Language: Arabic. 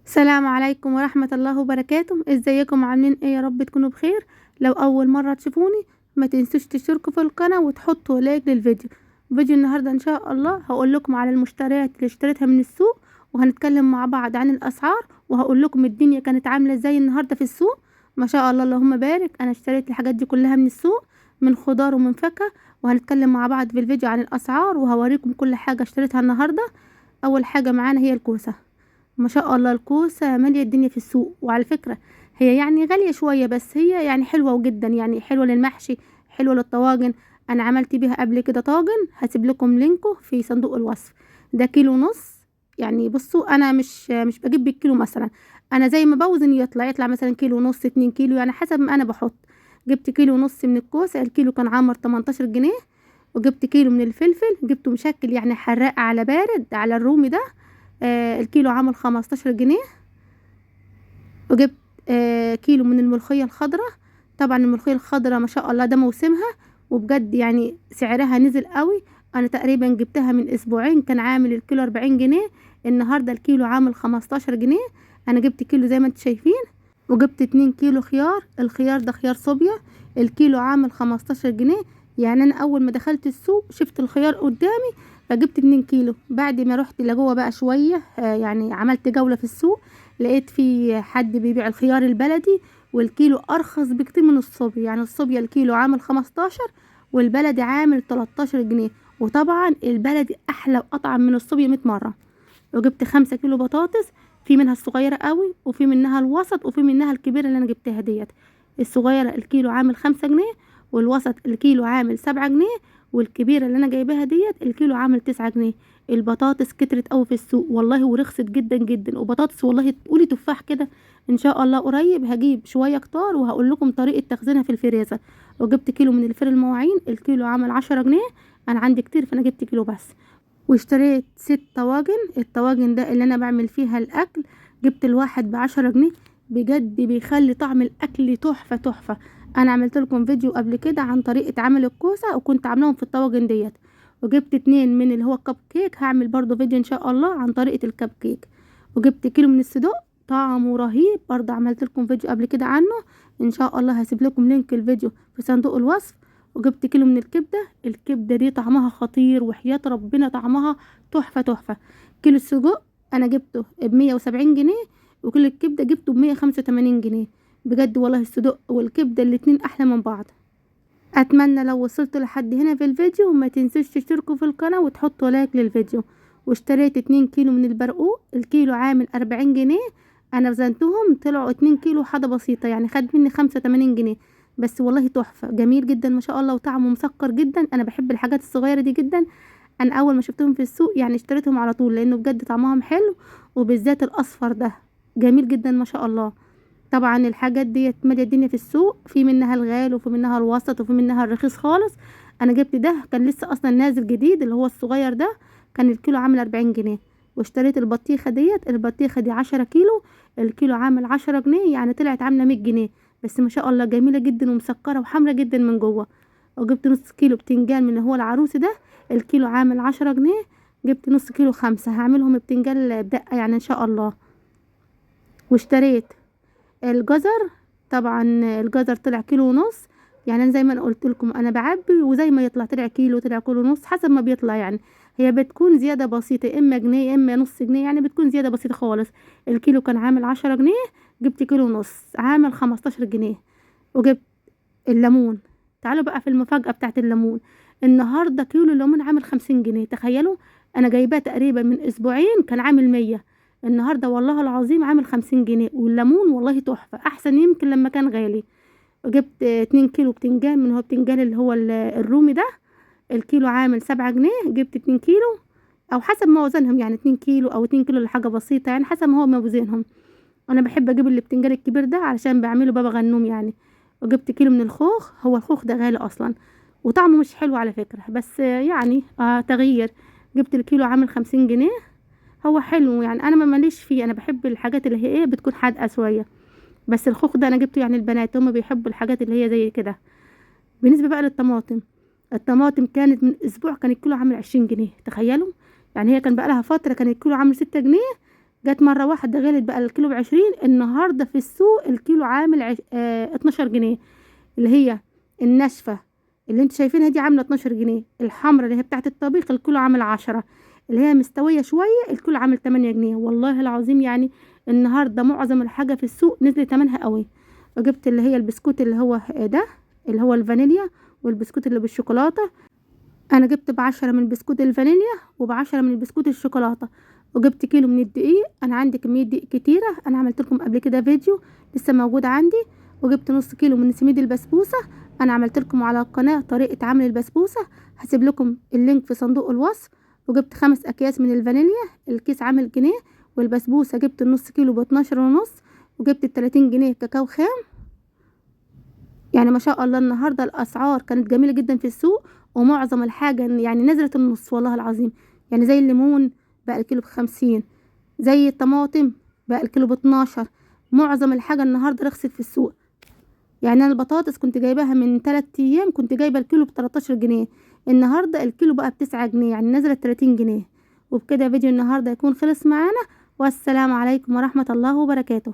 السلام عليكم ورحمة الله وبركاته. ازيكم عاملين ايه؟ يا رب تكونوا بخير. لو اول مرة تشوفوني ما تنسوش تشتركوا في القناة وتحطوا لايك للفيديو. فيديو النهاردة ان شاء الله هقول لكم على المشتريات اللي اشتريتها من السوق، وهنتكلم مع بعض عن الاسعار، وهقول لكم الدنيا كانت عاملة ازاي النهاردة في السوق. ما شاء الله اللهم بارك. انا اشتريت الحاجات دي كلها من السوق، من خضار ومن فاكهة، وهنتكلم مع بعض في الفيديو عن الاسعار وهوريكم كل حاجة اشتريتها النهاردة. اول حاجة معانا هي الكوسة. ما شاء الله الكوسة مالية الدنيا في السوق، وعلى فكرة هي يعني غالية شوية، بس هي يعني حلوة جدا، يعني حلوة للمحشي، حلوة للطواجن. انا عملت بيها قبل كده طاجن، هسيب لكم لينكه في صندوق الوصف. ده كيلو ونص. يعني بصوا انا مش بجيب بالكيلو مثلا، انا زي ما بوزن يطلع مثلا كيلو ونص 2 كيلو، يعني حسب ما انا بحط. جبت كيلو ونص من الكوسة، الكيلو كان عامر 18 جنيه. وجبت كيلو من الفلفل، جبته مشكل يعني حراق على بارد على الرومي ده. الكيلو عامل 15 جنيه. وجبت كيلو من الملوخية الخضراء. طبعا الملوخية الخضراء ما شاء الله ده موسمها، وبجد يعني سعرها نزل قوي. انا تقريبا جبتها من اسبوعين كان عامل الكيلو 40 جنيه، النهاردة الكيلو عامل 15 جنيه. انا جبت كيلو زي ما انتم شايفين. وجبت 2 كيلو خيار، الخيار ده خيار صوبيا، الكيلو عامل 15 جنيه. يعني انا اول ما دخلت السوق شفت الخيار قدامي فجبت 2 كيلو. بعد ما رحت لجوه بقى شوية يعني عملت جولة في السوق، لقيت في حد بيبيع الخيار البلدي، والكيلو ارخص بكتير من الصوبيا. يعني الصوبيا الكيلو عامل 15 والبلدي عامل 13 جنيه. وطبعا البلدي احلى واطعم من الصوبيا 100 مرة. وجبت 5 كيلو بطاطس، في منها الصغيرة قوي وفي منها الوسط وفي منها الكبيرة اللي انا جبتها ديت. الصغيرة الكيلو عامل 5 جنيه، والوسط الكيلو عامل 7 جنيه، والكبيرة اللي انا جايباها ديت الكيلو عامل 9 جنيه. البطاطس كترت قوي في السوق والله، ورخصت جدا جدا. وبطاطس والله تقولي تفاح كده. ان شاء الله قريب هجيب شوية كتار وهقول لكم طريقة تخزينها في الفريزر. وجبت كيلو من الفرن المواعين، الكيلو عامل 10 جنيه. انا عندي كتير فانا جبت كيلو بس. واشتريت 6 طواجن، الطواجن ده اللي انا بعمل فيها الاكل. جبت الواحد ب10 جنيه، بجد بيخلي طعم الاكل تحفة تحفة. انا عملت لكم فيديو قبل كده عن طريقة عمل الكوسة وكنت عاملاهم في الطواجن ديت. وجبت 2 من اللي هو الكب كيك، هعمل برضو فيديو ان شاء الله عن طريقة الكب كيك. وجبت كيلو من الصدوق، طعمه رهيب برضه، عملت لكم فيديو قبل كده عنه. ان شاء الله هسيب لكم لينك الفيديو في صندوق الوصف. وجبت كيلو من الكبدة، الكبدة دي طعمها خطير وحياة ربنا طعمها تحفة تحفة. كيلو السجق انا جبته ب170 جنيه، وكيلو الكبدة جبته ب185 جنيه. بجد والله الصدق والكبدة الاتنين احلى من بعض. اتمنى لو وصلتوا لحد هنا في الفيديو ما تنسوش تشتركوا في القناة وتحطوا لايك للفيديو. واشتريت 2 كيلو من البرقوق، الكيلو عامل 40 جنيه. انا وزنتهم طلعوا 2 كيلو حاجة بسيطة، يعني خد مني 85 جنيه. بس والله تحفة جميل جدا ما شاء الله، وطعمه مسكر جدا. انا بحب الحاجات الصغيرة دي جدا. انا اول ما شفتهم في السوق يعني اشتريتهم على طول، لانه بجد طعمهم حلو، وبالذات الاصفر ده جميل جدا ما شاء الله. طبعا الحاجات ديت مالية الدنيا في السوق، في منها الغال وفي منها الوسط وفي منها الرخيص خالص. انا جبت ده كان لسه اصلا نازل جديد اللي هو الصغير ده، كان الكيلو عامل 40 جنيه. واشتريت البطيخة ديت، البطيخة دي 10 كيلو، الكيلو عامل 10 جنيه، يعني طلعت عاملة 100 جنيه. بس ما شاء الله جميلة جدا ومسكرة وحمرة جدا من جوه. وجبت نص كيلو بتنجان من هو العروسي ده، الكيلو عامل 10 جنيه. جبت نص كيلو 5، هعملهم بتنجان بدقة يعني ان شاء الله. واشتريت الجزر، طبعا الجزر طلع كيلو ونص. يعني انا زي ما انا قلت لكم انا بعبي وزي ما يطلع طلع كيلو طلع كيلو ونص حسب ما بيطلع يعني. هي بتكون زيادة بسيطة، اما جنيه اما نص جنيه، يعني بتكون زيادة بسيطة خالص. الكيلو كان عامل 10 جنيه، جبت كيلو ونص عامل 15 جنيه. وجبت الليمون. تعالوا بقى في المفاجأة بتاعت الليمون. النهاردة كيلو الليمون عامل 50 جنيه، تخيلوا. انا جايباه تقريبا من اسبوعين كان عامل 100، النهاردة والله العظيم عامل 50 جنيه. والليمون والله تحفة، احسن يمكن لما كان غالي. وجبت 2 كيلو بتنجان من هو بتنجان اللي هو الرومي ده، الكيلو عامل 7 جنيه. جبت 2 كيلو، او حسب ما وزنهم، يعني 2 كيلو او 2 كيلو لحاجة بسيطة، يعني حسب ما هو موزنهم. انا بحب اجيب البتنجان الكبير ده علشان بعمله بابا غنوم يعني. وجبت كيلو من الخوخ، هو الخوخ ده غالي اصلا وطعمه مش حلو على فكرة، بس يعني تغيير. جبت الكيلو عامل 50 جنيه. هو حلو يعني، انا ما ماليش فيه، انا بحب الحاجات اللي هي ايه بتكون حادقة شوية. بس الخوخ ده انا جبته يعني البنات هم بيحبوا الحاجات اللي هي زي كده. بالنسبة بقى للطماطم، الطماطم كانت من اسبوع كان الكيلو عامل 20 جنيه، تخيلوا. يعني هي كان بقى لها فترة كان الكيلو عامل 6 جنيه، جت مرة واحدة غلت بقى الكيلو ب20. النهاردة في السوق الكيلو عامل 12 جنيه. اللي هي الناشفة اللي انتوا شايفينها دي عاملة 12 جنيه. الحمرا اللي هي بتاعة الطبيخ الكيلو عامل 10. اللي هي مستوية شوية الكيلو عامل 8 جنيه. والله العظيم يعني النهاردة معظم الحاجة في السوق نزلت تمنها قوي. وجبت اللي هي البسكوت اللي هو ده اللي هو الفانيليا، والبسكوت اللي بالشوكولاتة. انا جبت ب10 من بسكوت الفانيليا وب10 من بسكوت الشوكولاتة. وجبت كيلو من الدقيق، انا عندي كمية دقيق كتيرة، انا عملت لكم قبل كده فيديو لسه موجود عندي. وجبت نص كيلو من سميد البسبوسة، انا عملت لكم على القناة طريقة عمل البسبوسة، هسيب لكم اللينك في صندوق الوصف. وجبت 5 اكياس من الفانيليا، الكيس عامل جنيه. والبسبوسة جبت النص كيلو ب12.5. وجبت 30 جنيه كاكاو خام. يعني ما شاء الله النهارده الاسعار كانت جميله جدا في السوق. ومعظم الحاجه يعني نزلت النص والله العظيم. يعني زي الليمون بقى الكيلو ب50، زي الطماطم بقى الكيلو ب12. معظم الحاجه النهارده رخصت في السوق. يعني انا البطاطس كنت جايباها من 3 ايام كنت جايبه الكيلو ب13 جنيه. النهارده الكيلو بقى ب9 جنيه، يعني نزلت 30 جنيه. وبكده فيديو النهارده يكون خلص معانا. والسلام عليكم ورحمه الله وبركاته.